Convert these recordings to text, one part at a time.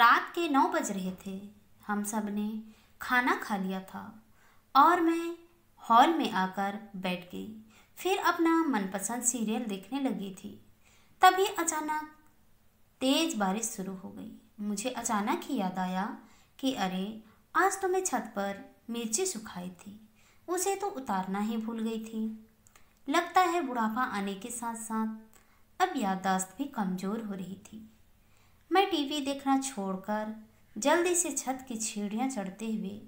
रात के 9 बज रहे थे। हम सब ने खाना खा लिया था और मैं हॉल में आकर बैठ गई। फिर अपना मनपसंद सीरियल देखने लगी थी। तभी अचानक तेज बारिश शुरू हो गई। मुझे अचानक ही याद आया कि अरे, आज तो मैं छत पर मिर्ची सुखाई थी, उसे तो उतारना ही भूल गई थी। लगता है बुढ़ापा आने के साथ साथ अब याददाश्त भी कमज़ोर हो रही थी। मैं टीवी देखना छोड़कर जल्दी से छत की सीढ़ियाँ चढ़ते हुए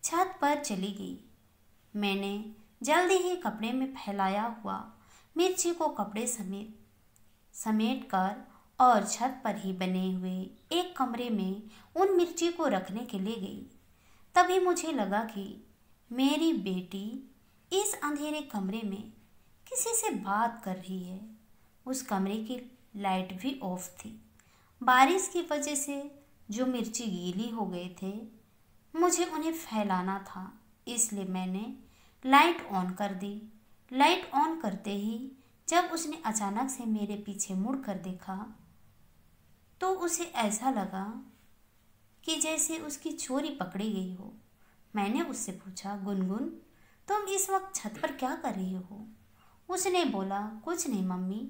छत पर चली गई। मैंने जल्दी ही कपड़े में फैलाया हुआ मिर्ची को कपड़े समेट कर और छत पर ही बने हुए एक कमरे में उन मिर्ची को रखने के लिए गई। तभी मुझे लगा कि मेरी बेटी इस अंधेरे कमरे में किसी से बात कर रही है। उस कमरे की लाइट भी ऑफ थी। बारिश की वजह से जो मिर्ची गीली हो गए थे, मुझे उन्हें फैलाना था, इसलिए मैंने लाइट ऑन कर दी। लाइट ऑन करते ही जब उसने अचानक से मेरे पीछे मुड़ कर देखा तो उसे ऐसा लगा कि जैसे उसकी चोरी पकड़ी गई हो। मैंने उससे पूछा, गुनगुन, तुम इस वक्त छत पर क्या कर रही हो? उसने बोला, कुछ नहीं मम्मी,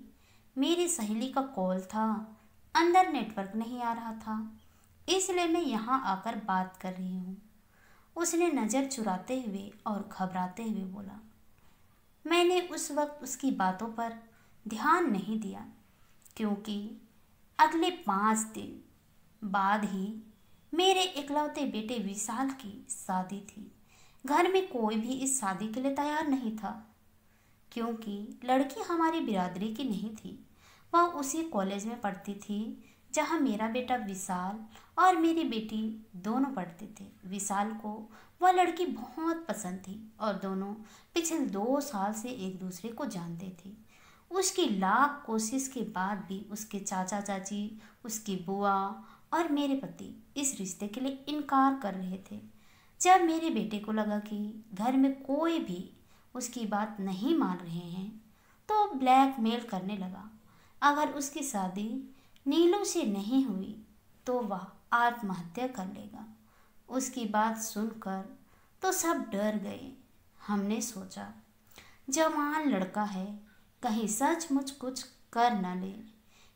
मेरी सहेली का कॉल था, अंदर नेटवर्क नहीं आ रहा था, इसलिए मैं यहाँ आकर बात कर रही हूँ। उसने नज़र चुराते हुए और घबराते हुए बोला। मैंने उस वक्त उसकी बातों पर ध्यान नहीं दिया, क्योंकि अगले 5 दिन बाद ही मेरे इकलौते बेटे विशाल की शादी थी। घर में कोई भी इस शादी के लिए तैयार नहीं था, क्योंकि लड़की हमारी बिरादरी की नहीं थी। वह उसी कॉलेज में पढ़ती थी जहाँ मेरा बेटा विशाल और मेरी बेटी दोनों पढ़ते थे। विशाल को वह लड़की बहुत पसंद थी और दोनों पिछले 2 साल से एक दूसरे को जानते थे। उसकी लाख कोशिश के बाद भी उसके चाचा चाची, उसकी बुआ और मेरे पति इस रिश्ते के लिए इनकार कर रहे थे। जब मेरे बेटे को लगा कि घर में कोई भी उसकी बात नहीं मान रहे हैं, तो ब्लैकमेल करने लगा। अगर उसकी शादी नीलू से नहीं हुई तो वह आत्महत्या कर लेगा। उसकी बात सुनकर तो सब डर गए। हमने सोचा, जवान लड़का है, कहीं सचमुच कुछ कर न ले,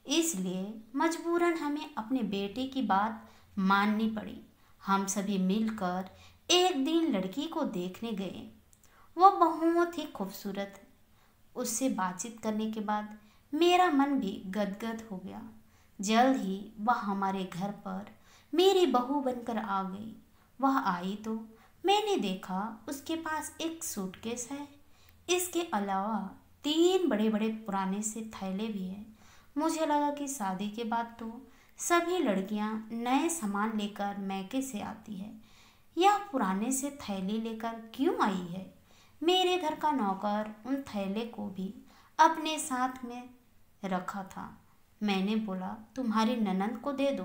इसलिए मजबूरन हमें अपने बेटे की बात माननी पड़ी। हम सभी मिलकर एक दिन लड़की को देखने गए। वह बहुत ही खूबसूरत है। उससे बातचीत करने के बाद मेरा मन भी गदगद हो गया। जल्द ही वह हमारे घर पर मेरी बहू बनकर आ गई। वह आई तो मैंने देखा उसके पास एक सूटकेस है। इसके अलावा 3 बड़े बड़े पुराने से थैले भी हैं। मुझे लगा कि शादी के बाद तो सभी लड़कियां नए सामान लेकर मैके से आती है, यह पुराने से थैली लेकर क्यों आई है? मेरे घर का नौकर उन थैले को भी अपने साथ में रखा था। मैंने बोला, तुम्हारी ननंद को दे दो,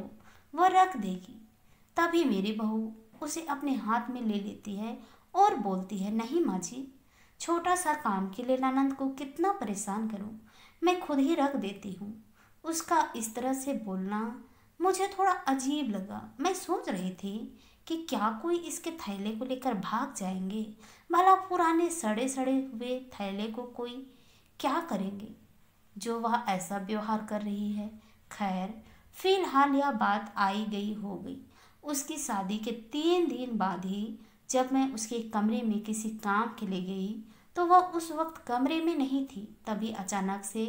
वह रख देगी। तभी मेरी बहू उसे अपने हाथ में ले लेती है और बोलती है, नहीं माँ जी, छोटा सा काम के लिए ननंद को कितना परेशान करूं, मैं खुद ही रख देती हूँ। उसका इस तरह से बोलना मुझे थोड़ा अजीब लगा। मैं सोच रही थी कि क्या कोई इसके थैले को लेकर भाग जाएंगे। भला पुराने सड़े सड़े हुए थैले को कोई क्या करेंगे जो वह ऐसा व्यवहार कर रही है। खैर, फिलहाल यह बात आई गई हो गई। उसकी शादी के 3 दिन बाद ही जब मैं उसके कमरे में किसी काम के लिए गई तो वह उस वक्त कमरे में नहीं थी। तभी अचानक से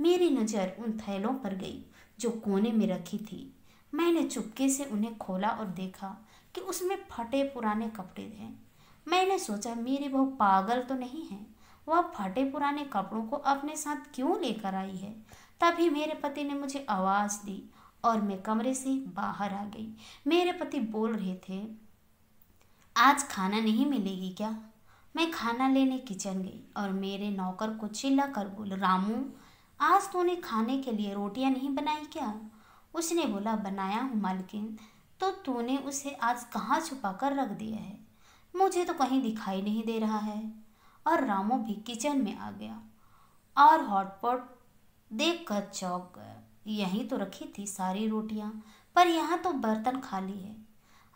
मेरी नज़र उन थैलों पर गई जो कोने में रखी थी। मैंने चुपके से उन्हें खोला और देखा कि उसमें फटे पुराने कपड़े हैं। मैंने सोचा, मेरी बहू पागल तो नहीं है, वह फटे पुराने कपड़ों को अपने साथ क्यों लेकर आई है। तभी मेरे पति ने मुझे आवाज़ दी और मैं कमरे से बाहर आ गई। मेरे पति बोल रहे थे, आज खाना नहीं मिलेगी क्या? मैं खाना लेने किचन गई और मेरे नौकर को चिल्ला कर बोल, रामू, आज तूने खाने के लिए रोटियां नहीं बनाई क्या? उसने बोला, बनाया हूँ मालकिन। तो तूने उसे आज कहाँ छुपा कर रख दिया है? मुझे तो कहीं दिखाई नहीं दे रहा है। और रामू भी किचन में आ गया और हॉटपॉट देखकर चौंक गया। यहीं तो रखी थी सारी रोटियां, पर यहाँ तो बर्तन खाली है।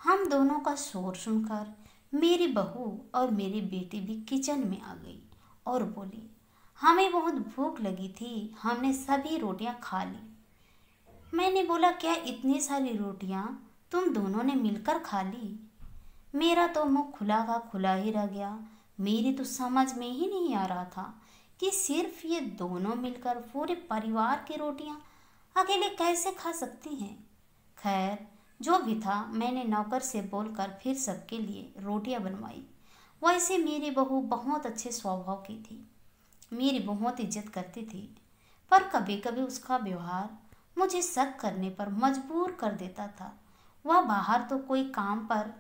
हम दोनों का शोर सुनकर मेरी बहू और मेरी बेटी भी किचन में आ गई और बोली, हमें बहुत भूख लगी थी, हमने सभी रोटियां खा ली। मैंने बोला, क्या इतनी सारी रोटियां तुम दोनों ने मिलकर खा ली? मेरा तो मुंह खुला का खुला ही रह गया। मेरी तो समझ में ही नहीं आ रहा था कि सिर्फ ये दोनों मिलकर पूरे परिवार की रोटियां अकेले कैसे खा सकती हैं। खैर, जो भी था, मैंने नौकर से बोलकर फिर सबके लिए रोटियां बनवाई। वैसे मेरी बहू बहुत अच्छे स्वभाव की थी, मेरी बहुत इज्जत करती थी, पर कभी कभी उसका व्यवहार मुझे शक करने पर मजबूर कर देता था। वह बाहर तो कोई काम पर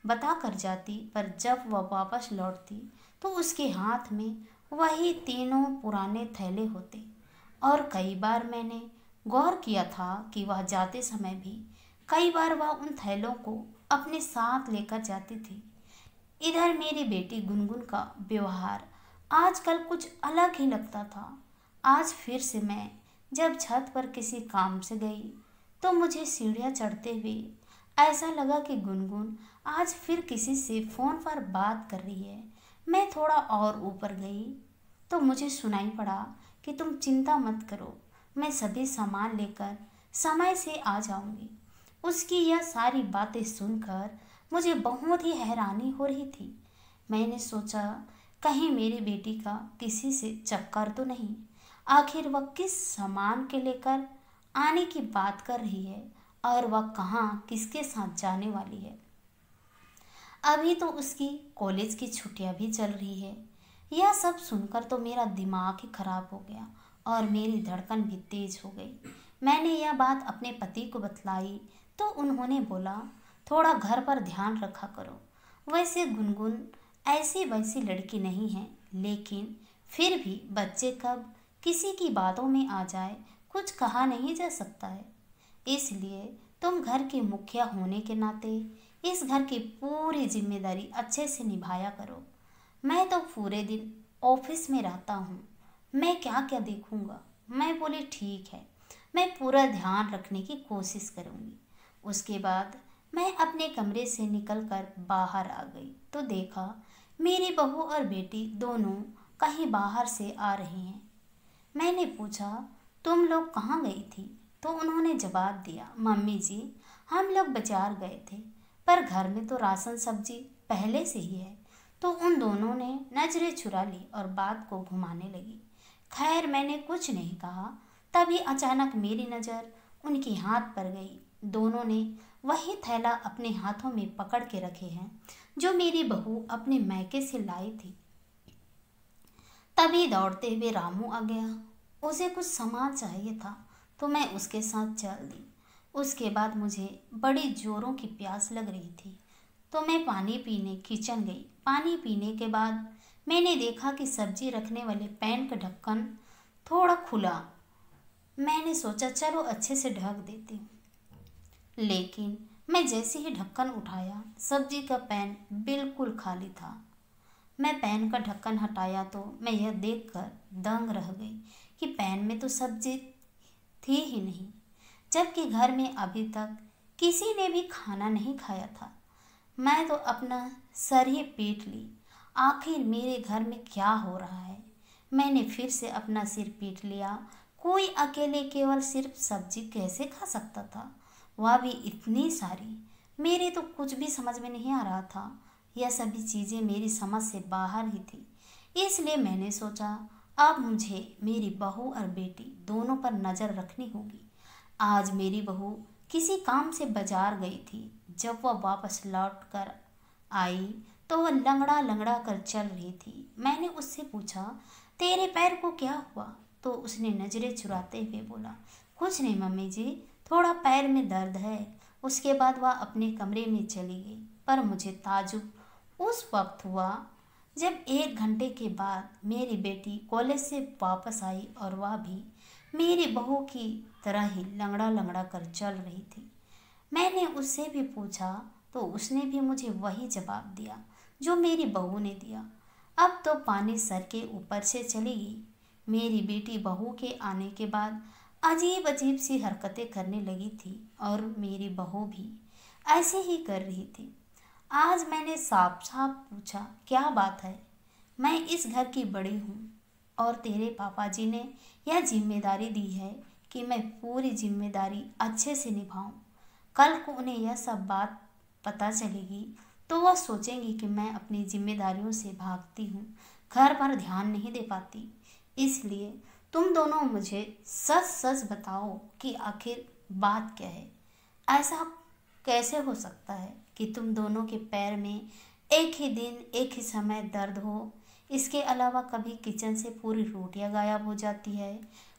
बता कर जाती, पर जब वह वापस लौटती तो उसके हाथ में वही तीनों पुराने थैले होते। और कई बार मैंने गौर किया था कि वह जाते समय भी कई बार वह उन थैलों को अपने साथ लेकर जाती थी। इधर मेरी बेटी गुनगुन का व्यवहार आजकल कुछ अलग ही लगता था। आज फिर से मैं जब छत पर किसी काम से गई तो मुझे सीढ़ियाँ चढ़ते हुए ऐसा लगा कि गुनगुन आज फिर किसी से फ़ोन पर बात कर रही है। मैं थोड़ा और ऊपर गई तो मुझे सुनाई पड़ा कि तुम चिंता मत करो, मैं सभी सामान लेकर समय से आ जाऊंगी। उसकी यह सारी बातें सुनकर मुझे बहुत ही हैरानी हो रही थी। मैंने सोचा, कहीं मेरी बेटी का किसी से चक्कर तो नहीं। आखिर वह किस सामान के लेकर आने की बात कर रही है और वह कहाँ किसके साथ जाने वाली है। अभी तो उसकी कॉलेज की छुट्टियां भी चल रही है। यह सब सुनकर तो मेरा दिमाग ही खराब हो गया और मेरी धड़कन भी तेज हो गई। मैंने यह बात अपने पति को बतलाई तो उन्होंने बोला, थोड़ा घर पर ध्यान रखा करो। वैसे गुनगुन ऐसी वैसी लड़की नहीं है, लेकिन फिर भी बच्चे कब किसी की बातों में आ जाए कुछ कहा नहीं जा सकता है। इसलिए तुम घर के मुखिया होने के नाते इस घर की पूरी जिम्मेदारी अच्छे से निभाया करो। मैं तो पूरे दिन ऑफिस में रहता हूँ, मैं क्या क्या देखूँगा। मैं बोली, ठीक है, मैं पूरा ध्यान रखने की कोशिश करूँगी। उसके बाद मैं अपने कमरे से निकलकर बाहर आ गई तो देखा मेरी बहू और बेटी दोनों कहीं बाहर से आ रही हैं। मैंने पूछा, तुम लोग कहाँ गई थी? तो उन्होंने जवाब दिया, मम्मी जी, हम लोग बाजार गए थे, पर घर में तो राशन सब्जी पहले से ही है। तो उन दोनों ने नजरें चुरा ली और बात को घुमाने लगी। खैर, मैंने कुछ नहीं कहा। तभी अचानक मेरी नज़र उनके हाथ पर गई। दोनों ने वही थैला अपने हाथों में पकड़ के रखे हैं जो मेरी बहू अपने मैके से लाई थी। तभी दौड़ते हुए रामू आ गया। उसे कुछ सामान चाहिए था तो मैं उसके साथ चल दी। उसके बाद मुझे बड़ी जोरों की प्यास लग रही थी तो मैं पानी पीने किचन गई। पानी पीने के बाद मैंने देखा कि सब्जी रखने वाले पैन का ढक्कन थोड़ा खुला। मैंने सोचा, चलो अच्छे से ढक देती हूँ। लेकिन मैं जैसे ही ढक्कन उठाया, सब्जी का पैन बिल्कुल खाली था। मैं पैन का ढक्कन हटाया तो मैं यह देखकर दंग रह गई कि पैन में तो सब्जी थी ही नहीं, जबकि घर में अभी तक किसी ने भी खाना नहीं खाया था। मैं तो अपना सर ही पीट ली। आखिर मेरे घर में क्या हो रहा है? मैंने फिर से अपना सिर पीट लिया। कोई अकेले केवल सिर्फ सब्जी कैसे खा सकता था, वह भी इतनी सारी? मेरे तो कुछ भी समझ में नहीं आ रहा था। यह सभी चीज़ें मेरी समझ से बाहर ही थी। इसलिए मैंने सोचा, अब मुझे मेरी बहू और बेटी दोनों पर नज़र रखनी होगी। आज मेरी बहू किसी काम से बाजार गई थी। जब वह वापस लौट कर आई तो वह लंगड़ा लंगड़ा कर चल रही थी। मैंने उससे पूछा, तेरे पैर को क्या हुआ? तो उसने नज़रें चुराते हुए बोला, कुछ नहीं मम्मी जी, थोड़ा पैर में दर्द है। उसके बाद वह अपने कमरे में चली गई। पर मुझे ताजुब उस वक्त हुआ जब 1 घंटे के बाद मेरी बेटी कॉलेज से वापस आई और वह भी मेरी बहू की तरह ही लंगड़ा लंगड़ा कर चल रही थी। मैंने उससे भी पूछा तो उसने भी मुझे वही जवाब दिया जो मेरी बहू ने दिया। अब तो पानी सर के ऊपर से चली गई। मेरी बेटी बहू के आने के बाद अजीब अजीब सी हरकतें करने लगी थी और मेरी बहू भी ऐसे ही कर रही थी। आज मैंने साफ साफ पूछा, क्या बात है? मैं इस घर की बड़ी हूँ और तेरे पापा जी ने यह जिम्मेदारी दी है कि मैं पूरी जिम्मेदारी अच्छे से निभाऊं। कल को उन्हें यह सब बात पता चलेगी तो वह सोचेंगी कि मैं अपनी जिम्मेदारियों से भागती हूँ, घर पर ध्यान नहीं दे पाती। इसलिए तुम दोनों मुझे सच सच बताओ कि आखिर बात क्या है। ऐसा कैसे हो सकता है कि तुम दोनों के पैर में एक ही दिन एक ही समय दर्द हो? इसके अलावा कभी किचन से पूरी रोटियां गायब हो जाती है,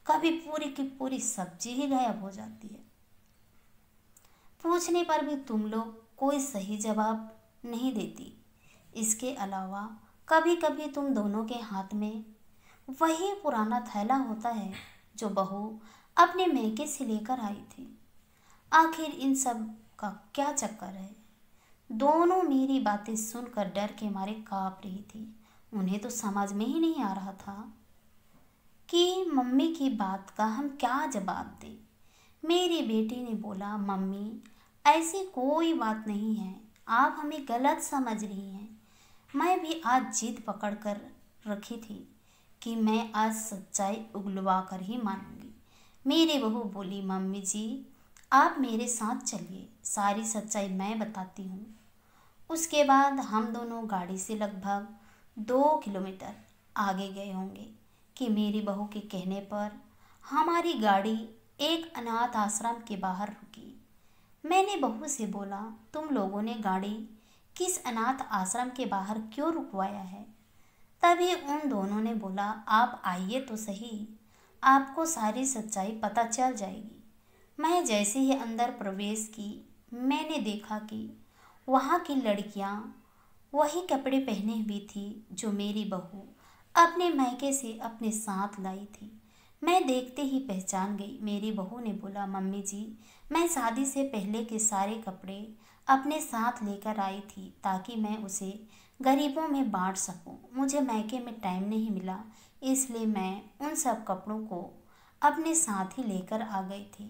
कभी पूरी की पूरी सब्जी ही गायब हो जाती है। पूछने पर भी तुम लोग कोई सही जवाब नहीं देती। इसके अलावा कभी कभी तुम दोनों के हाथ में वही पुराना थैला होता है जो बहू अपने मैके से लेकर आई थी। आखिर इन सब का क्या चक्कर है? दोनों मेरी बातें सुनकर डर के मारे कांप रही थी। उन्हें तो समझ में ही नहीं आ रहा था कि मम्मी की बात का हम क्या जवाब दें। मेरी बेटी ने बोला, मम्मी ऐसी कोई बात नहीं है, आप हमें गलत समझ रही हैं। मैं भी आज जिद पकड़ कर रखी थी कि मैं आज सच्चाई उगलवा कर ही मानूंगी। मेरी बहू बोली, मम्मी जी आप मेरे साथ चलिए, सारी सच्चाई मैं बताती हूँ। उसके बाद हम दोनों गाड़ी से लगभग 2 किलोमीटर आगे गए होंगे कि मेरी बहू के कहने पर हमारी गाड़ी एक अनाथ आश्रम के बाहर रुकी। मैंने बहू से बोला, तुम लोगों ने गाड़ी किस अनाथ आश्रम के बाहर क्यों रुकवाया है? तभी उन दोनों ने बोला, आप आइए तो सही, आपको सारी सच्चाई पता चल जाएगी। मैं जैसे ही अंदर प्रवेश की, मैंने देखा कि वहाँ की लड़कियाँ वही कपड़े पहने हुई थी जो मेरी बहू अपने मायके से अपने साथ लाई थी। मैं देखते ही पहचान गई। मेरी बहू ने बोला, मम्मी जी मैं शादी से पहले के सारे कपड़े अपने साथ लेकर आई थी ताकि मैं उसे गरीबों में बांट सकूं। मुझे मायके में टाइम नहीं मिला, इसलिए मैं उन सब कपड़ों को अपने साथ ही लेकर आ गई थी।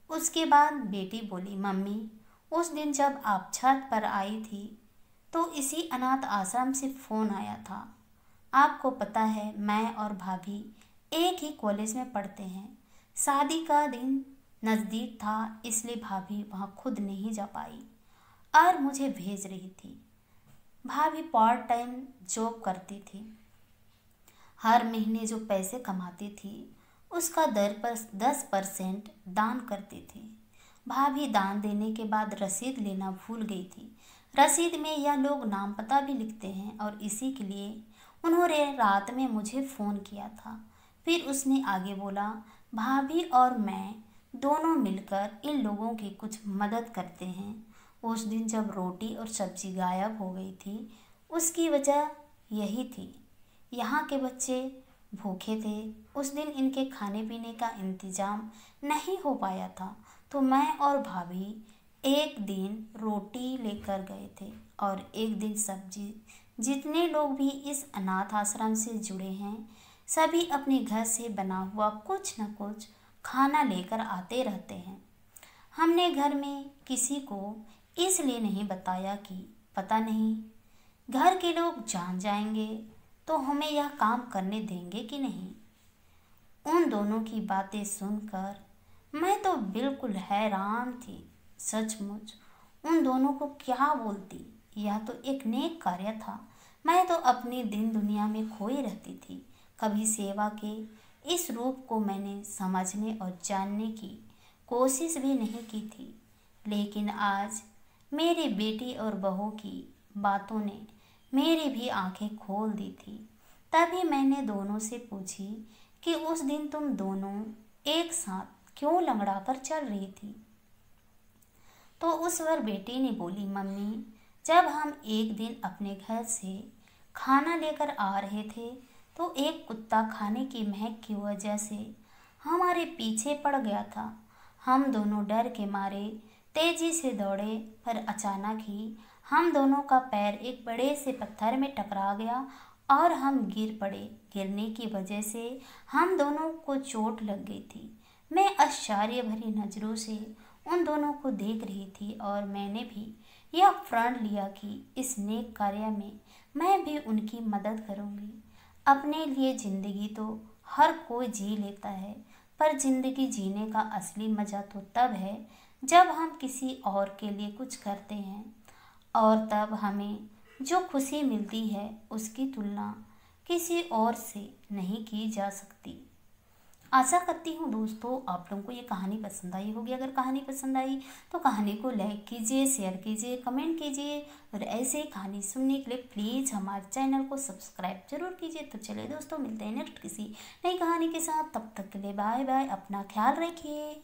उसके बाद बेटी बोली, मम्मी उस दिन जब आप छत पर आई थी तो इसी अनाथ आश्रम से फ़ोन आया था। आपको पता है मैं और भाभी एक ही कॉलेज में पढ़ते हैं। शादी का दिन नज़दीक था, इसलिए भाभी वहाँ खुद नहीं जा पाई और मुझे भेज रही थी। भाभी पार्ट टाइम जॉब करती थी। हर महीने जो पैसे कमाती थी उसका 10% दान करती थी। भाभी दान देने के बाद रसीद लेना भूल गई थी। रसीद में यह लोग नाम पता भी लिखते हैं और इसी के लिए उन्होंने रात में मुझे फ़ोन किया था। फिर उसने आगे बोला, भाभी और मैं दोनों मिलकर इन लोगों की कुछ मदद करते हैं। उस दिन जब रोटी और सब्जी गायब हो गई थी उसकी वजह यही थी। यहाँ के बच्चे भूखे थे। उस दिन इनके खाने पीने का इंतज़ाम नहीं हो पाया था तो मैं और भाभी एक दिन रोटी लेकर गए थे और एक दिन सब्जी। जितने लोग भी इस अनाथ आश्रम से जुड़े हैं सभी अपने घर से बना हुआ कुछ न कुछ खाना लेकर आते रहते हैं। हमने घर में किसी को इसलिए नहीं बताया कि पता नहीं घर के लोग जान जाएंगे तो हमें यह काम करने देंगे कि नहीं। उन दोनों की बातें सुनकर मैं तो बिल्कुल हैरान थी। सचमुच उन दोनों को क्या बोलती, यह तो एक नेक कार्य था। मैं तो अपनी दिन दुनिया में खोई रहती थी। कभी सेवा के इस रूप को मैंने समझने और जानने की कोशिश भी नहीं की थी, लेकिन आज मेरी बेटी और बहू की बातों ने मेरी भी आंखें खोल दी थी। तभी मैंने दोनों से पूछी कि उस दिन तुम दोनों एक साथ क्यों लंगड़ा कर चल रही थी। तो उस पर बेटी ने बोली, मम्मी जब हम एक दिन अपने घर से खाना लेकर आ रहे थे तो एक कुत्ता खाने की महक की वजह से हमारे पीछे पड़ गया था। हम दोनों डर के मारे तेजी से दौड़े पर अचानक ही हम दोनों का पैर एक बड़े से पत्थर में टकरा गया और हम गिर पड़े। गिरने की वजह से हम दोनों को चोट लग गई थी। मैं आश्चर्य भरी नज़रों से उन दोनों को देख रही थी और मैंने भी यह प्रण लिया कि इस नेक कार्य में मैं भी उनकी मदद करूंगी। अपने लिए ज़िंदगी तो हर कोई जी लेता है, पर ज़िंदगी जीने का असली मज़ा तो तब है जब हम किसी और के लिए कुछ करते हैं, और तब हमें जो खुशी मिलती है उसकी तुलना किसी और से नहीं की जा सकती। आशा करती हूँ दोस्तों आप लोगों को ये कहानी पसंद आई होगी। अगर कहानी पसंद आई तो कहानी को लाइक कीजिए, शेयर कीजिए, कमेंट कीजिए, और ऐसे ही कहानी सुनने के लिए प्लीज़ हमारे चैनल को सब्सक्राइब जरूर कीजिए। तो चलिए दोस्तों, मिलते हैं नेक्स्ट किसी नई कहानी के साथ। तब तक के लिए बाय बाय, अपना ख्याल रखिए।